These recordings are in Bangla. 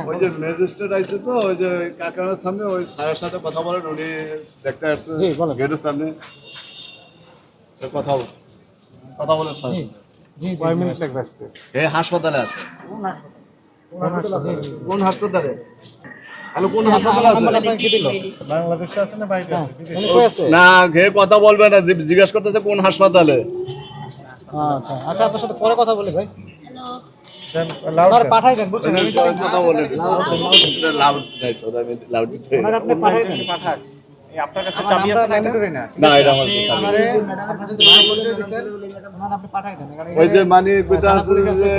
ওই যে ম্যাজিস্ট্রেট আইছে তো ওই যে কারখানার সামনে ওই স্যারের সাথে কথা বলেন, উনি দেখতে আসছে গেটের সামনে কথা কথা বলে স্যার। কয় মিনিট লাগবে আসতে? এই হাসপাতালে আছে। কোন হাসপাতালে? হ্যালো, কোন হাসপাতালে আছে? বাংলাদেশে আছে না বাইরে আছে? না, ঘে কথা বলবে না, জিজ্ঞাসা করতেছে কোন হাসপাতালে। আচ্ছা আচ্ছা, আপনার সাথে পরে কথা বলি ভাই। লাউড পাঠাই দেন, বুঝছেন? কথা বলে লাউড গাইস, আমি লাউড দিতে আপনি পাঠাই দেন। পাঠাক। এই আপনার কাছে চাবি আছে না? এটা ধরে না। না, এটা আমার কাছে চাবি। আমারে আপনার সাথে ভালো পরিচয় দিয়েছেন, ওনার আপনি পাঠাই দেন। ওই যে মানে কইতা আছে যে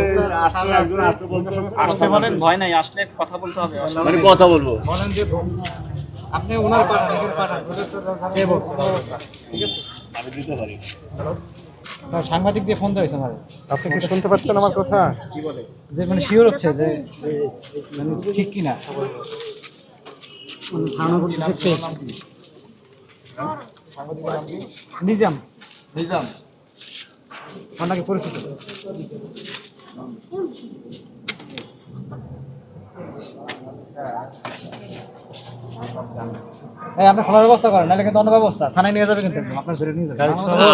আসতে একজন আসতে বলতে আসতে বলেন, ভয় নাই, আসলে কথা বলতে হবে। মানে কথা বলবো। বলেন যে আপনি ওনার পাঠান, এর পাঠান। কে বলছে? ঠিক আছে, আমি দিতে পারি। স্যার সাংবাদিক দিয়ে ফোন দিয়েছে আমারে। আপনি কি শুনতে পাচ্ছেন আমার কথা? যে মানে শিওর হচ্ছে যে মানে ঠিক কিনা ধারণা করতেছে ফেক। নিজাম নিজাম আপনাকে পরিচিত। এই আপনি খাবার ব্যবস্থা করেন, নাহলে কিন্তু অন্য ব্যবস্থা থানায় নিয়ে যাবে, কিন্তু আপনার ধরে নিয়ে যাবে।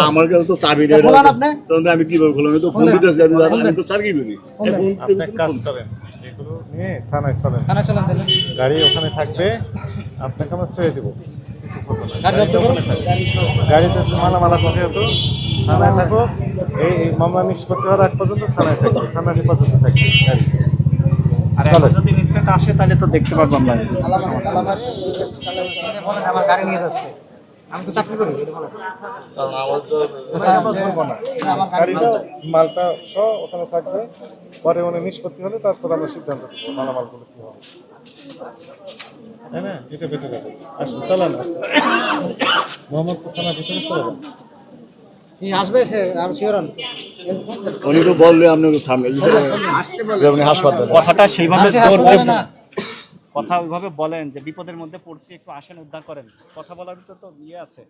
আমার কাছে তো চাবি নেই। বলেন আপনি। তখন আমি কি বলবো? আমি তো ফোন দিতেছি, আমি তো স্যার কি করি? এই ফোন আপনি এক কাজ করেন, এগুলো নিয়ে থানায় চলেন। থানায় চলেন তাহলে। গাড়ি ওখানে থাকবে, আপনাকে আমরা ছেড়ে দেবো। গাড়ি জব্দ করুন। গাড়িতে মালামাল আছে যেহেতু থানায় থাকো। এই মামলা নিষ্পত্তি হওয়ার আগ পর্যন্ত থানায় থাকবে, থানার হেফাজতে থাকবে গাড়ি। আর এখন যদি ইনস্ট্যান্ট আসে তাহলে তো দেখতে পারবো আমরা। বলেন আমার গাড়ি নিয়ে যাচ্ছে, আমি তো চাকরি করি। কারণ আমার তো আমরা ধরবো না। গাড়িটা মালটা সহ ওখানে থাকবে, পরে উনি নিষ্পত্তি হলে তারপর আমরা সিদ্ধান্ত দেবো মালামালগুলো কি হবে, তাই না? এটা ভেতরে আসুন, চলেন মোহাম্মদপুর থানার ভিতরে চলে যান। কি আসবে সে আর শিওরন? উনি তো বললে আপনি সামনে আপনি হাসপাতালে কথাটা সেইভাবে আসে, জোর বলেন দেব না। কথা ওইভাবে বলেন যে বিপদের মধ্যে পড়ছি, একটু আসেন, উদ্ধার করেন। কথা বলার ভিতর তো ইয়ে আছে।